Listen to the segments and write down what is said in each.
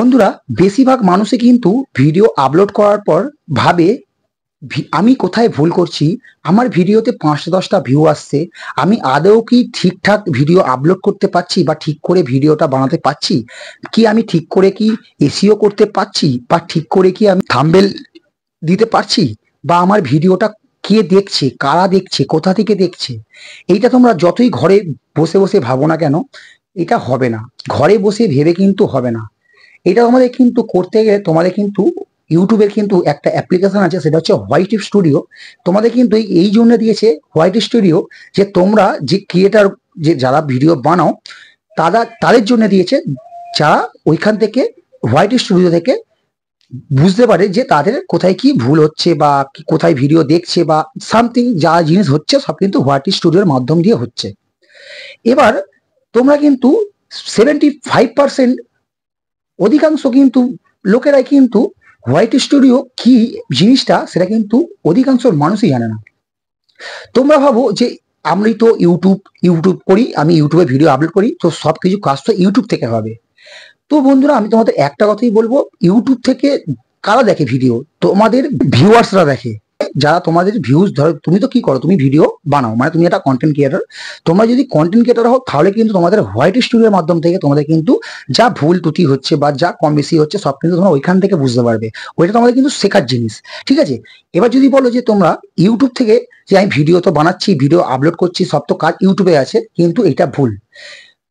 বন্ধুরা, বেশিরভাগ মানুষে কিন্তু ভিডিও আপলোড করার পর ভাবে আমি কোথায় ভুল করছি। আমার ভিডিওতে 5-10টা ভিউ আসছে, আমি আদৌ কি ঠিকঠাক ভিডিও আপলোড করতে পারছি বা ঠিক করে ভিডিওটা বানাতে পারছি কি, আমি ঠিক করে কি এসইও করতে পারছি বা ঠিক করে কি আমি থাম্বনেল দিতে পারছি, বা আমার ভিডিওটা কে দেখছে, কারা দেখছে, কোথা থেকে দেখছে। এইটা তোমরা যতই ঘরে বসে বসে ভাবো না কেন, এটা হবে না। ঘরে বসে ভেবে কিন্তু হবে না। এটা আমাদের কিন্তু করতে গেলে তোমাদের কিন্তু ইউটিউবের কিন্তু একটা অ্যাপ্লিকেশন আছে, সেটা হচ্ছে হোয়াইট স্টুডিও। তোমাদের কিন্তু এই জন্য দিয়েছে হোয়াইট স্টুডিও, যে তোমরা যে ক্রিয়েটার, যে যারা ভিডিও বানাও তাদের জন্য দিয়েছে, যারা ওইখান থেকে হোয়াইট স্টুডিও থেকে বুঝতে পারে যে তাদের কোথায় কি ভুল হচ্ছে বা কোথায় ভিডিও দেখছে বা সামথিং যা জিনিস হচ্ছে সব কিন্তু হোয়াইট স্টুডিওর মাধ্যম দিয়ে হচ্ছে। এবার তোমরা কিন্তু 75% অধিকাংশ কিন্তু লোকেরাই কিন্তু হোয়াইট স্টুডিও কি জিনিসটা সেটা কিন্তু অধিকাংশ মানুষই জানে না। তোমরা ভাবো যে আমি তো ইউটিউব করি, আমি ইউটিউবে ভিডিও আপলোড করি, তো সবকিছু কাজ তো ইউটিউব থেকে হবে। তো বন্ধুরা, আমি তোমাদের একটা কথাই বলবো, ইউটিউব থেকে কারা দেখে ভিডিও? তোমাদের ভিউয়ার্সরা দেখে। যারা তোমাদের ভিউজ, ধরো তুমি তো কি করো, তুমি ভিডিও বানাও, মানে তুমি একটা কন্টেন্ট ক্রিয়েটার। তোমরা যদি কন্টেন্ট ক্রিয়েটার হও, তাহলে কিন্তু তোমাদের হোয়াইট স্টুডিওর মাধ্যম থেকে তোমাদের কিন্তু যা ভুল ত্রুটি হচ্ছে বা যা কম বেশি হচ্ছে সব কিন্তু তোমরা ওইখান থেকে বুঝতে পারবে। ওইটা তোমাদের কিন্তু শেখার জিনিস, ঠিক আছে? এবার যদি বলো যে তোমরা ইউটিউব থেকে, যে আমি ভিডিও তো বানাচ্ছি, ভিডিও আপলোড করছি, সব তো কাজ ইউটিউবে আছে, কিন্তু এটা ভুল।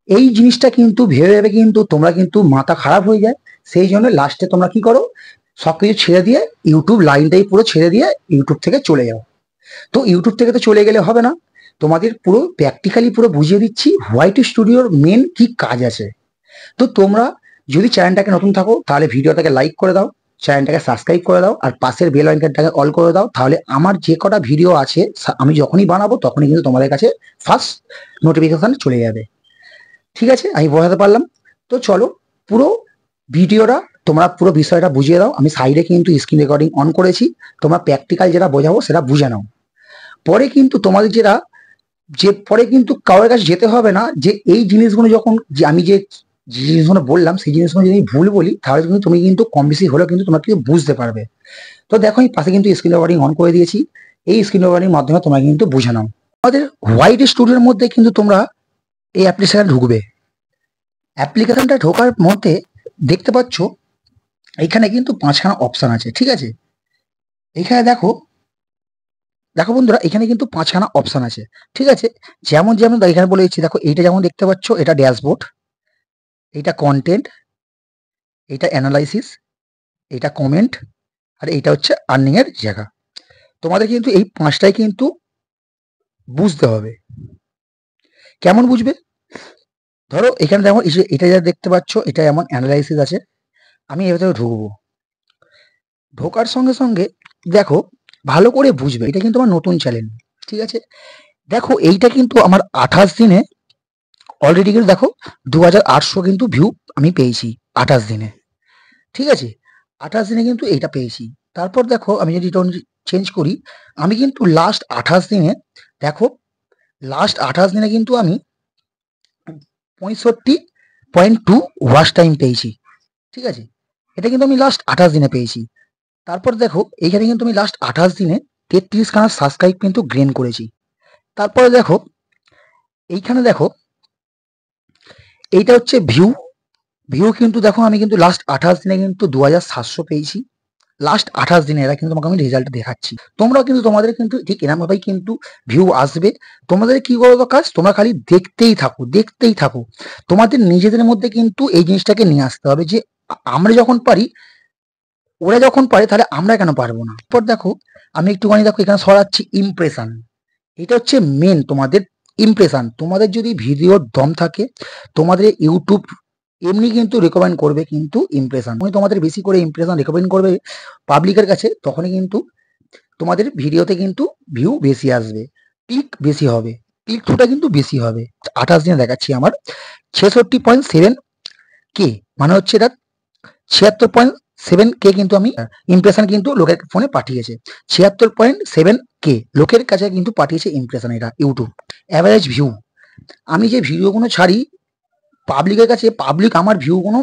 এই জিনিসটা কিন্তু ভেবে ভেবে কিন্তু তোমরা কিন্তু মাথা খারাপ হয়ে যায়। সেই জন্য লাস্টে তোমরা কি করো, সবকিছু ছেড়ে দিয়ে ইউটিউব লাইনটাই পুরো ছেড়ে দিয়ে ইউটিউব থেকে চলে যাও। তো ইউটিউব থেকে তো চলে গেলে হবে না, তোমাদের পুরো প্র্যাকটিক্যালি পুরো বুঝিয়ে দিচ্ছি হোয়াইট স্টুডিওর মেন কি কাজ আছে। তো তোমরা যদি চ্যানেলটাকে নতুন থাকো, তাহলে ভিডিওটাকে লাইক করে দাও, চ্যানেলটাকে সাবস্ক্রাইব করে দাও, আর পাশের বেল আইকনটাকে অল করে দাও। তাহলে আমার যে কটা ভিডিও আছে আমি যখনই বানাবো তখনই কিন্তু তোমাদের কাছে ফার্স্ট নোটিফিকেশন চলে যাবে। ঠিক আছে, আমি বোঝাতে পারলাম? তো চলো, পুরো ভিডিওটা তোমরা পুরো বিষয়টা বুঝিয়ে দাও। আমি সাইডে কিন্তু স্ক্রিন রেকর্ডিং অন করেছি, তোমরা প্র্যাকটিক্যাল যেটা বোঝাবো সেটা বুঝে নাও। পরে কিন্তু তোমাদের পরে কিন্তু কারোর কাছে যেতে হবে না, যে এই জিনিসগুলো যখন, যে আমি যে জিনিসগুলো বললাম সেই জিনিসগুলো যদি ভুল বলি, তাহলে কিন্তু তুমি কিন্তু কম বেশি হলেও কিন্তু তোমরা কিন্তু বুঝতে পারবে। তো দেখো, আমি পাশে কিন্তু স্ক্রিন রেকর্ডিং অন করে দিয়েছি, এই স্ক্রিন রেকর্ডিং মাধ্যমে তোমরা কিন্তু বুঝে নাও। আমাদের হোয়াইট স্টুডিওর মধ্যে কিন্তু তোমরা এই অ্যাপ্লিকেশন ঢুকবে। অ্যাপ্লিকেশনটা ঢোকার মধ্যে দেখতে পাচ্ছ এখানে কিন্তু 5খানা অপশন আছে, ঠিক আছে? এখানে দেখো দেখো বন্ধুরা, এখানে কিন্তু 5খানা অপশন আছে, ঠিক আছে? যেমন যেমন এখানে বলেছি, দেখো এইটা যেমন দেখতে পাচ্ছ, এটা ড্যাশবোর্ড, এটা কন্টেন্ট, এটা অ্যানালাইসিস, এটা কমেন্ট, আর এইটা হচ্ছে আর্নিং এর জায়গা। তোমাদের কিন্তু এই 5টাই কিন্তু বুঝতে হবে। কেমন বুঝবে? ধরো এখানে দেখো, এটা যা দেখতে পাচ্ছ, এটা যেমন অ্যানালাইসিস আছে, আমি এর ভেতরে ঢুকবো। ঢোকার সঙ্গে সঙ্গে দেখো, ভালো করে বুঝবে, এটা কিন্তু আমার নতুন চ্যানেল, ঠিক আছে? দেখো এইটা কিন্তু আমার 28 দিনে অলরেডি কিন্তু দেখো 2800 কিন্তু ভিউ আমি পেয়েছি 28 দিনে, ঠিক আছে? 28 দিনে কিন্তু এইটা পেয়েছি। তারপর দেখো, আমি যদি রিটার্ন চেঞ্জ করি, আমি কিন্তু লাস্ট 28 দিনে, দেখো লাস্ট 28 দিনে কিন্তু আমি 65.2 ওয়াচ টাইম পেয়েছি, ঠিক আছে? এটা কিন্তু আমি লাস্ট 28 দিনে পেয়েছি। তারপর দেখো, এইখানে কিন্তু আমি লাস্ট 28 দিনে 33খানা সাবস্ক্রাইব কিন্তু গেইন করেছি। তারপরে দেখো, এইখানে দেখো, এইটা হচ্ছে ভিউ কিন্তু দেখো, আমি কিন্তু লাস্ট 28 দিনে কিন্তু 2700 পেয়েছি। লাস্ট 28 দিনে এরা কিন্তু তোমাকে আমি রেজাল্ট দেখাচ্ছি। তোমরাও কিন্তু তোমাদের কিন্তু ঠিক এরকম ভাবেই কিন্তু ভিউ আসবে। তোমাদের কি করো তো কাজ, তোমরা খালি দেখতেই থাকো, দেখতেই থাকো। তোমাদের নিজেদের মধ্যে কিন্তু এই জিনিসটাকে নিয়ে আসতে হবে, যে আমরা যখন পারি, ওরা যখন পারে, তাহলে আমরা কেন পারবো না? এরপর দেখো, আমি একটুখানি দেখো এখানে সরাচ্ছি ইমপ্রেশন। এটা হচ্ছে মেন তোমাদের ইমপ্রেশন। তোমাদের যদি ভিডিওর দম থাকে, তোমাদের ইউটিউব এমনি কিন্তু রেকমেন্ড করবে কিন্তু ইমপ্রেশন। তোমাদের বেশি করে ইমপ্রেশন রেকমেন্ড করবে পাবলিকের কাছে, তখনই কিন্তু তোমাদের ভিডিওতে কিন্তু ভিউ বেশি আসবে, ক্লিক বেশি হবে, ক্লিক থ্রুটা কিন্তু বেশি হবে। 28 দিনে দেখাচ্ছি আমার 66.7 কে, মানে হচ্ছে এটা 76.7 কে কিন্তু আমি ইমপ্রেশন কিন্তু লোকের ফোনে পাঠিয়েছে। 76.7 কে লোকের কাছে কিন্তু পাঠিয়েছে ইমপ্রেশন, এটা ইউটিউব। অ্যাভারেজ ভিউ, আমি যে ভিডিওগুলো ছাড়ি পাবলিকের কাছে, পাবলিক আমার ভিউগুলো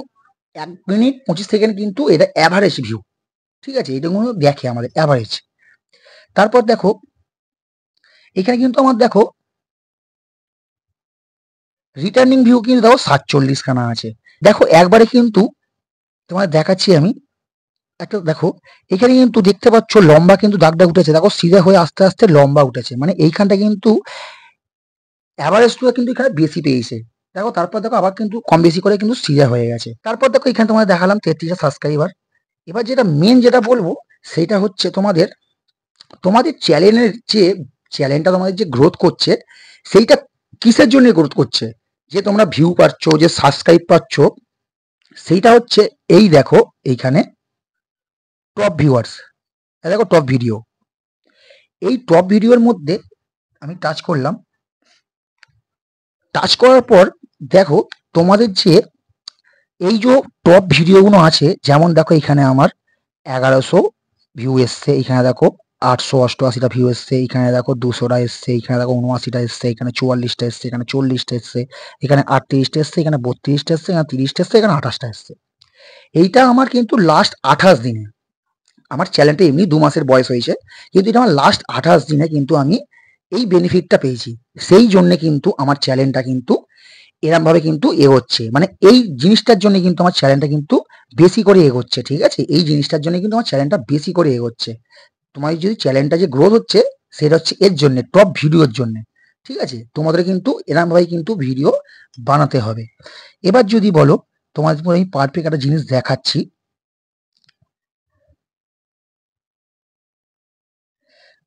1 মিনিট 25 সেকেন্ড কিন্তু এটা অ্যাভারেজ ভিউ, ঠিক আছে, এটা কোনো দেখে আমাদের অ্যাভারেজ। তারপর দেখো এখানে কিন্তু আমার দেখো রিটার্নিং ভিউ কিন্তু দেখো 47 খানা আছে। দেখো একবারে কিন্তু তোমার দেখাচ্ছি আমি একটা, দেখো এখানে কিন্তু দেখতে পাচ্ছ লম্বা কিন্তু দাগটা উঠেছে, দেখো সিধা হয়ে আস্তে আস্তে লম্বা উঠেছে, মানে এইখানটা কিন্তু অ্যাভারেজটা কিন্তু এখানে বেশি পেয়েছে। দেখো তারপর দেখো আবার কিন্তু কম বেশি করে কিন্তু সিধা হয়ে গেছে। তারপর দেখো এখানে তোমাদের দেখালাম 33টা সাবস্ক্রাইবার। এবার যেটা মেন যেটা বলবো সেটা হচ্ছে তোমাদের তোমাদের চ্যানেলের যে চ্যানেলটা তোমাদের যে গ্রোথ করছে সেইটা কিসের জন্য গ্রোথ করছে, যে তোমরা ভিউ পাচ্ছ, যে সাবস্ক্রাইব পাচ্ছ, সেইটা হচ্ছে এই দেখো এইখানে টপ ভিউয়ার্স, দেখো টপ ভিডিও, এই টপ ভিডিওর মধ্যে আমি টাচ করলাম, টাচ করার পর দেখো তোমাদের যে এই যে টপ ভিডিওগুলো আছে, যেমন দেখো এখানে আমার 1100 ভিউ এসছে, এখানে দেখো 888টা ভিউ এসছে, এখানে দেখো 200টা এসছে, এখানে দেখো 79টা এসছে, এখানে 44টা এসছে, এখানে 40টা এসছে, এখানে 38টা এসছে, এখানে 32টা এসছে, এখানে 30টা এসছে, এখানে 28টা এসছে। এইটা আমার কিন্তু লাস্ট 28 দিনে, আমার চ্যানেলটা এমনি 2 মাসের বয়স হয়েছে, কিন্তু এটা আমার লাস্ট 28 দিনে কিন্তু আমি এই বেনিফিটটা পেয়েছি। সেই জন্য কিন্তু আমার চ্যানেলটা কিন্তু এরম ভাবে কিন্তু এগোচ্ছে, মানে এই জিনিসটার জন্য কিন্তু আমার চ্যানেলটা কিন্তু বেশি করে এগোচ্ছে, ঠিক আছে, এই জিনিসটার জন্য কিন্তু আমার চ্যানেলটা বেশি করে এগোচ্ছে। তোমার যদি চ্যানেলটা যে গ্রোথ হচ্ছে সেটা হচ্ছে এর জন্য, টপ ভিডিওর জন্য, ঠিক আছে, তোমাদের কিন্তু এরম ভাবে কিন্তু ভিডিও বানাতে হবে। এবার যদি বলো তোমাদের আমি পারফেক্ট একটা জিনিস দেখাচ্ছি,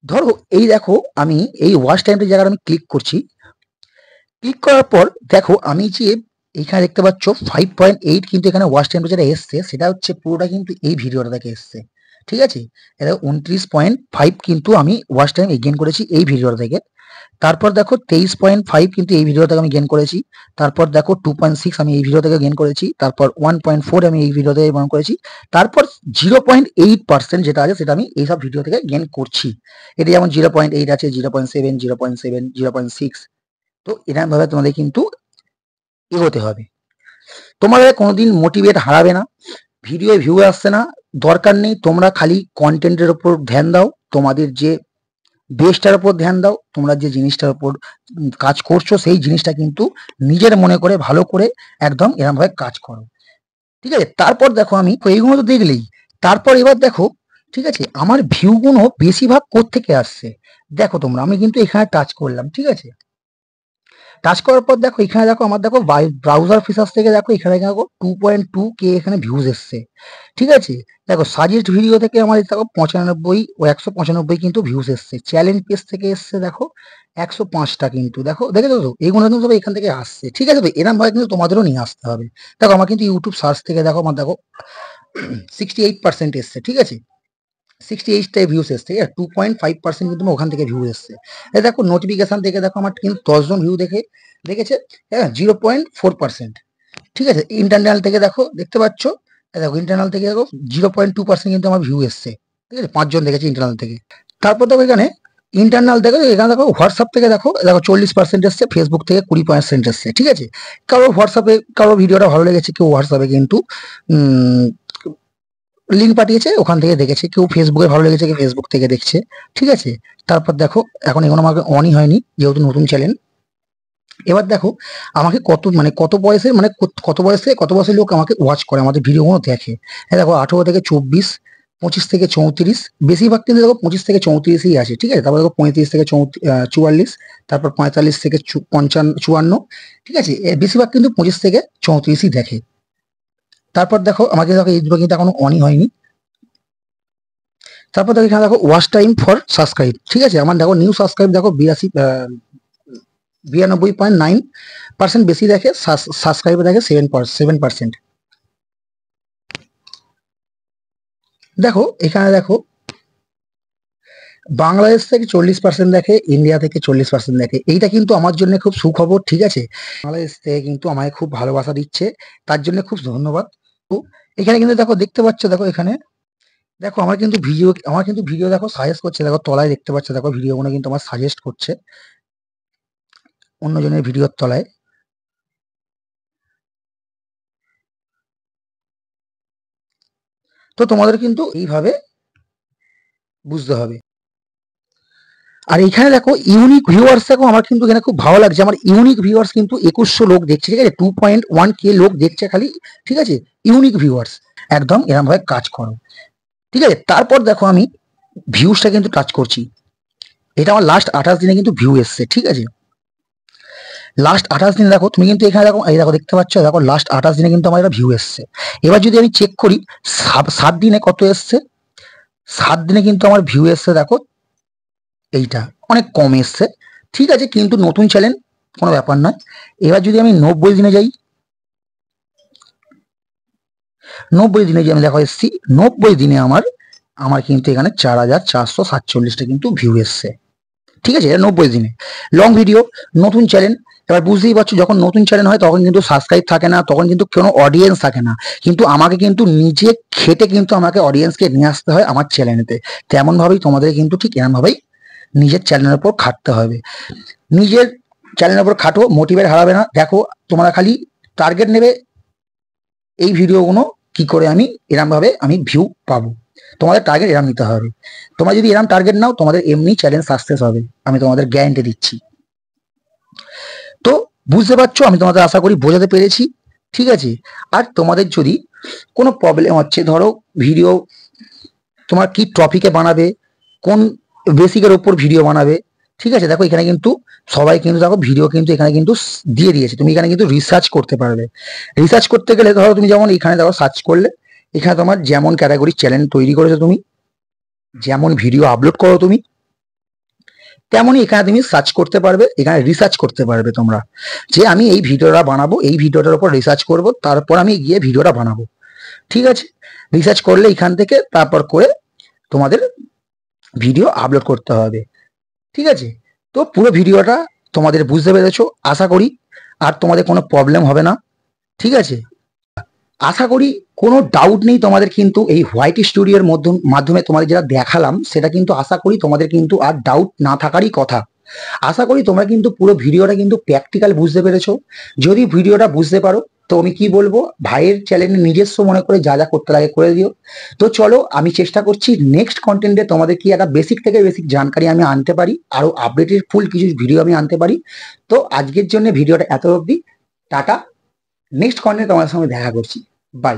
ধরো এই দেখো আমি এই ওয়াচ টাইমটা জায়গায় আমি ক্লিক করছি, ক্লিক করার পর দেখো আমি যে এখানে দেখতে পাচ্ছ 5.8 কিন্তু এখানে ওয়াচ টাইম যেটা এসছে সেটা হচ্ছে পুরোটা কিন্তু এই ভিডিওটা থেকে এসছে, ঠিক আছে, এটা 29.5 কিন্তু আমি ওয়াচ টাইম গেন করেছি এই ভিডিওটা থেকে। তারপর দেখো 23.5 কিন্তু এই ভিডিও থেকে আমি গেন করেছি। তারপর দেখো 2.6 আমি এই ভিডিও থেকে গেন করেছি। তারপর 1.4 আমি এই ভিডিও থেকে গেন করেছি। তারপর 0.8% যেটা আছে সেটা আমি এইসব ভিডিও থেকে গেন করছি। এটা যেমন 0.8 আছে, 0.7, 0.7, 0.6। তো এরকম ভাবে তোমাদের কিন্তু এগোতে হবে। তোমাদের কোনোদিন মোটিভেট হারাবে না, ভিডিও ভিউ আসছে না, দরকার নেই, তোমরা খালি কন্টেন্টের উপর ধ্যান দাও, তোমাদের যে বেসটার উপর ধ্যান দাও, তোমরা যে জিনিসটার উপর কাজ করছো সেই জিনিসটা কিন্তু নিজের মনে করে ভালো করে একদম এরকম ভাবে কাজ করো, ঠিক আছে। তারপর দেখো আমি এইগুলো তো দেখলেই, তারপর এবার দেখো, ঠিক আছে, আমার ভিউগুলো বেশিরভাগ কোত্থেকে আসছে, দেখো তোমরা আমি কিন্তু এখানে টাচ করলাম, ঠিক আছে, টাচ করার পর দেখো এখানে দেখো আমার দেখো ব্রাউজার ফিচার্স থেকে দেখো এখানে দেখো 2.2K এখানে ভিউজ এসছে, ঠিক আছে। দেখো সাজেস্ট ভিডিও থেকে আমার দেখো 95 ও 195 কিন্তু ভিউজ এসছে, চ্যালেঞ্জ পেজ থেকে এসছে দেখো 105টা কিন্তু, দেখো দেখেছো তো এইগুলো কিন্তু সব এখান থেকে আসছে, ঠিক আছে। তো এরকম ভাবে কিন্তু তোমাদেরও নিয়ে আসতে হবে। দেখো আমার কিন্তু ইউটিউব সার্চ থেকে দেখো আমার দেখো 68% এসছে, ঠিক আছে, 68টাই ভিউস এসছে, 2.5% কিন্তু ওখান থেকে ভিউ এসছে। দেখো নোটিফিকেশন থেকে দেখো আমার কিন্তু 10 জন ভিউ দেখেছে, হ্যাঁ, 0.4%, ঠিক আছে। ইন্টারনাল থেকে দেখো দেখতে পাচ্ছ, দেখো ইন্টারনাল থেকে দেখো 0.2% কিন্তু আমার ভিউ এসছে, ঠিক আছে, 5 জন দেখেছে ইন্টারনাল থেকে। তারপর দেখো এখানে ইন্টারনাল দেখো, এখানে দেখো হোয়াটসঅ্যাপ থেকে দেখো দেখো 40% এসছে, ফেসবুক থেকে 20% এসছে, ঠিক আছে। কারো হোয়াটসঅ্যাপে কারো ভিডিওটা ভালো লেগেছে, কেউ হোয়াটসঅ্যাপে কিন্তু লিঙ্ক পাঠিয়েছে, ওখান থেকে দেখেছে, কেউ ফেসবুকে ভালো লেগেছে, কেউ ফেসবুক থেকে দেখছে, ঠিক আছে। তারপর দেখো এখন এগুলো আমাকে অনই হয়নি যেহেতু নতুন চ্যানেল। এবার দেখো আমাকে কত মানে কত বয়সের মানে কত বয়সের লোক আমাকে ওয়াচ করে, আমাদের ভিডিওগুলো দেখে। দেখো 18 থেকে 24, 25 থেকে 34, বেশিরভাগ কিন্তু দেখো 25 থেকে 34ই আছে, ঠিক আছে। তারপর দেখো 35 থেকে 44, তারপর 45 থেকে 54, ঠিক আছে, বেশিরভাগ কিন্তু 25 থেকে 34ই দেখে। তারপর দেখো আমাকে দেখো এই দুটো কিন্তু এখনো অনই হয়নি। তারপর দেখো এখানে দেখো ওয়াচ টাইম ফর সাবস্ক্রাইব, ঠিক আছে, আমার দেখো নিউ সাবস্ক্রাইব দেখো 92.9% বেশি দেখে, সাবস্ক্রাইবার দেখে 7%। দেখো এখানে দেখো বাংলাদেশ থেকে 40% দেখে, ইন্ডিয়া থেকে 40% দেখে, এইটা কিন্তু আমার জন্য খুব সুখবর, ঠিক আছে। বাংলাদেশ থেকে কিন্তু আমায় খুব ভালোবাসা দিচ্ছে, তার জন্য খুব ধন্যবাদ। তো এখানে কিন্তু দেখো দেখতে পাচ্ছ, দেখো এখানে দেখো আমার কিন্তু ভিডিও দেখো সাজেস্ট করছে, দেখো তলায় দেখতে পাচ্ছ, দেখো ভিডিওগুলো কিন্তু আমার সাজেস্ট করছে অন্যজনের ভিডিওর তলায়। তো তোমাদের কিন্তু এইভাবে বুঝতে হবে। আর এখানে দেখো ইউনিক ভিউয়ার্স, দেখো আমার কিন্তু এখানে খুব ভালো লাগছে, আমার ইউনিক ভিউয়ার্স কিন্তু 2100 লোক দেখছে, ঠিক আছে, 2.1K লোক দেখছে খালি, ঠিক আছে, ইউনিক ভিউয়ার্স। একদম এরকম ভাবে কাজ করো, ঠিক আছে। তারপর দেখো আমি ভিউজটা কিন্তু টাচ করছি, এটা আমার লাস্ট 28 দিনে কিন্তু ভিউ এসছে, ঠিক আছে। লাস্ট 28 দিনে দেখো, তুমি কিন্তু এখানে দেখো, এই দেখো দেখতে পাচ্ছ, দেখো লাস্ট 28 দিনে কিন্তু আমার এটা ভিউ এসছে। এবার যদি আমি চেক করি 7 দিনে কত এসছে, 7 দিনে কিন্তু আমার ভিউ এসছে, দেখো এইটা অনেক কম এসছে, ঠিক আছে, কিন্তু নতুন চ্যানেল কোনো ব্যাপার নয়। এবার যদি আমি 90 দিনে যাই, 90 দিনে যে আমি দেখো এসছি, 90 দিনে আমার আমার কিন্তু এখানে 4447টা কিন্তু ভিউ এসছে, ঠিক আছে, এটা 90 দিনে। লং ভিডিও, নতুন চ্যানেল, এবার বুঝতেই পারছো যখন নতুন চ্যানেল হয় তখন কিন্তু সাবস্ক্রাইব থাকে না, তখন কিন্তু কোনো অডিয়েন্স থাকে না, কিন্তু আমাকে কিন্তু নিজে খেটে কিন্তু আমাকে অডিয়েন্সকে নিয়ে আসতে হয় আমার চ্যানেলেতে। তেমন ভাবেই তোমাদের কিন্তু ঠিক এরকম ভাবেই নিজের চ্যানেলের উপর খাটতে হবে, নিজের চ্যানেলের উপর খাটো, মোটিভেট হারাবে না। দেখো তোমরা খালি টার্গেট নেবে এই ভিডিওগুলো কি করে আমি এরম ভাবে আমি ভিউ পাবো, তোমাদের টার্গেট এরম নিতে হবে। তোমরা যদি এরম টার্গেট নাও তোমাদের এমনি চ্যালেঞ্জ সাকসেস হবে, আমি তোমাদের গ্যারান্টি দিচ্ছি। তো বুঝতে পারছো, আমি তোমাদের আশা করি বোঝাতে পেরেছি, ঠিক আছে। আর তোমাদের যদি কোনো প্রবলেম হচ্ছে, ধরো ভিডিও তোমার কি টপিকে বানাবে, কোন বেসিকের ওপর ভিডিও বানাবে, ঠিক আছে, দেখো এখানে কিন্তু সবাই কিন্তু দেখো ভিডিও কিন্তু এখানে কিন্তু দিয়ে দিয়েছে, তুমি এখানে কিন্তু রিসার্চ করতে পারবে। রিসার্চ করতে গেলে ধরো তুমি যেমন এখানে দেখো সার্চ করলে, এখানে তোমার যেমন ক্যাটাগরি চ্যানেল তৈরি করেছো তুমি, যেমন ভিডিও আপলোড করো তুমি, তেমনই এখানে তুমি সার্চ করতে পারবে, এখানে রিসার্চ করতে পারবে তোমরা, যে আমি এই ভিডিওটা বানাবো, এই ভিডিওটার উপর রিসার্চ করব, তারপর আমি গিয়ে ভিডিওটা বানাবো, ঠিক আছে। রিসার্চ করলে এখান থেকে তারপর করে তোমাদের ভিডিও আপলোড করতে হবে, ঠিক আছে। তো পুরো ভিডিওটা তোমাদের বুঝতে পেরেছো আশা করি, আর তোমাদের কোনো প্রবলেম হবে না, ঠিক আছে। আশা করি কোনো ডাউট নেই তোমাদের, কিন্তু এই হোয়াইট স্টুডিওর মাধ্যমে তোমাদের যেটা দেখালাম সেটা কিন্তু আশা করি তোমাদের কিন্তু আর ডাউট না থাকারই কথা। আশা করি তোমরা কিন্তু পুরো ভিডিওটা কিন্তু প্র্যাকটিক্যাল বুঝতে পেরেছো। যদি ভিডিওটা বুঝতে পারো তো আমি কি বলবো, ভাইয়ের চ্যানেলে নিজস্ব মনে করে যা যা করতে লাগে করে দিও। তো চলো আমি চেষ্টা করছি নেক্সট কন্টেন্টে তোমাদের কি একটা বেসিক থেকে বেসিক জানকারি আমি আনতে পারি, আরো আপডেটেড ফুল কিছু ভিডিও আমি আনতে পারি। তো আজকের জন্য ভিডিওটা এত অবধি, টাটা, নেক্সট কন্টেন্টে তোমাদের সঙ্গে দেখা করছি, বাই।